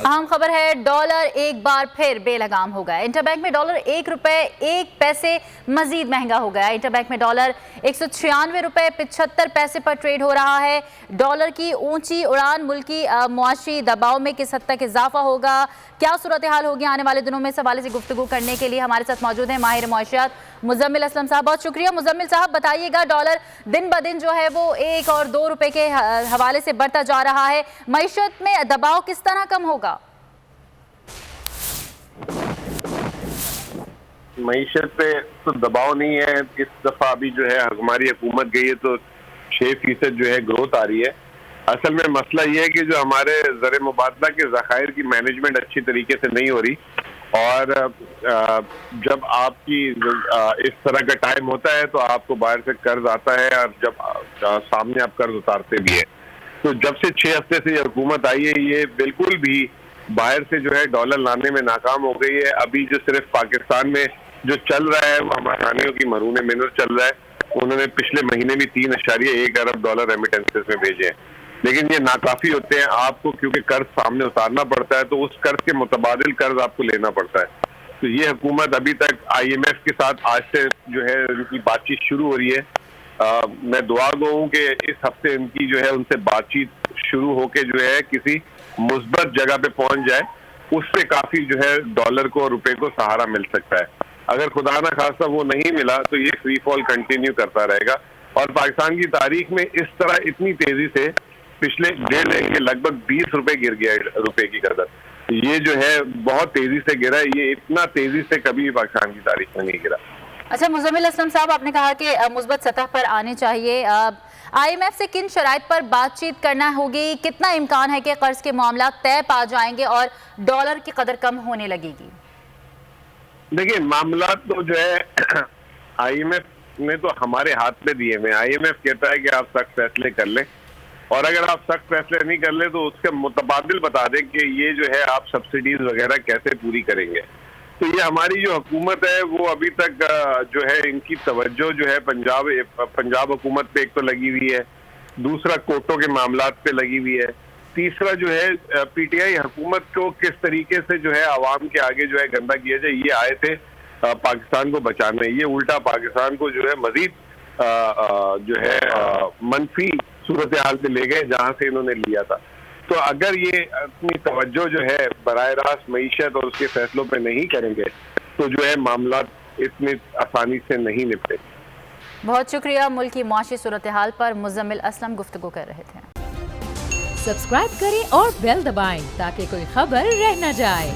अहम खबर है, डॉलर एक बार फिर बेलगाम हो गया। इंटरबैंक में डॉलर 1 रुपए 1 पैसे मजीद महंगा हो गया। इंटरबैंक में डॉलर 196 रुपए 75 पैसे पर ट्रेड हो रहा है। डॉलर की ऊंची उड़ान मुल्की मुआशी दबाव में किस हद तक इजाफा होगा, क्या सूरत हाल होगी आने वाले दिनों में, इस हवाले से गुफ्तगू करने के लिए हमारे साथ मौजूद हैं माहिर मुआशियात मुजम्मिल असलम साहब। बहुत शुक्रिया मुजम्मिल साहब। बताइएगा, डॉलर दिन ब दिन जो है वो 1 और 2 रुपए के हवाले से बढ़ता जा रहा है, मईशत में दबाव किस तरह कम होगा? मईशत पे तो दबाव नहीं है। इस दफा अभी जो है हमारी हुकूमत गई है तो 6% जो है ग्रोथ आ रही है। असल में मसला ये है कि जो हमारे ज़र मुबादला के ज़खायर की मैनेजमेंट अच्छी तरीके से नहीं हो रही, और जब आपकी इस तरह का टाइम होता है तो आपको बाहर से कर्ज आता है, और जब सामने आप कर्ज उतारते भी है। तो जब से 6 हफ्ते से ये हुकूमत आई है, ये बिल्कुल भी बाहर से जो है डॉलर लाने में नाकाम हो गई है। अभी जो सिर्फ पाकिस्तान में जो चल रहा है वो हमारे खानियों की मरून मिनर चल रहा है। उन्होंने पिछले महीने भी 3.1 अरब डॉलर रेमिटेंसेस में भेजे हैं, लेकिन ये नाकाफी होते हैं। आपको क्योंकि कर्ज सामने उतारना पड़ता है तो उस कर्ज के मुतबादिल कर्ज आपको लेना पड़ता है। तो ये हुकूमत अभी तक IMF के साथ आज से जो है उनकी बातचीत शुरू हो रही है। मैं दुआ गो हूँ कि इस हफ्ते इनकी जो है उनसे बातचीत शुरू होके जो है किसी मुस्बत जगह पे पहुंच जाए, उससे काफी जो है डॉलर को और रुपए को सहारा मिल सकता है। अगर खुदा ना खास्ता वो नहीं मिला तो ये फ्री फॉल कंटिन्यू करता रहेगा, और पाकिस्तान की तारीख में इस तरह इतनी तेजी से पिछले डेढ़ के लगभग 20 रुपए गिर गया रुपए की कदर। ये जो है बहुत तेजी से गिरा है, ये इतना तेजी से कभी पाकिस्तान की तारीख में नहीं गिरा। अच्छा मुजम्मिल असलम साहब, आपने कहा कि मुस्बत सतह पर आने चाहिए। IMF से किन शराइत पर बातचीत करना होगी? कितना इम्कान है कि कर्ज के मामला तय पा जाएंगे और डॉलर की कदर कम होने लगेगी? देखिए, मामला तो जो है IMF ने तो हमारे हाथ में दिए हुए। IMF कहता है कि आप सख्त फैसले कर लें, और अगर आप सख्त फैसले नहीं कर ले तो उसके मुतबादिल बता दें कि ये जो है आप सब्सिडीज वगैरह कैसे पूरी करेंगे। तो ये हमारी जो हुकूमत है वो अभी तक जो है इनकी तवज्जो जो है पंजाब हुकूमत पे एक तो लगी हुई है, दूसरा कोटों के मामलात पे लगी हुई है, तीसरा जो है PTI हुकूमत को किस तरीके से जो है आवाम के आगे जो है गंदा किया जाए। ये आए थे पाकिस्तान को बचाने, ये उल्टा पाकिस्तान को जो है मजीद जो है मनफी सूरत हाल पे ले गए जहां से इन्होंने लिया था। तो अगर ये अपनी तवज्जो जो है बराह रास्त मईशत और उसके फैसलों पे नहीं करेंगे तो जो है मामला इतनी आसानी से नहीं निपटे। बहुत शुक्रिया। मुल्क की मुआशी सूरत हाल पर मुजम्मिल असलम गुफ्तगू कर रहे थे। सब्सक्राइब करें और बेल दबाएं ताकि कोई खबर रह न जाए।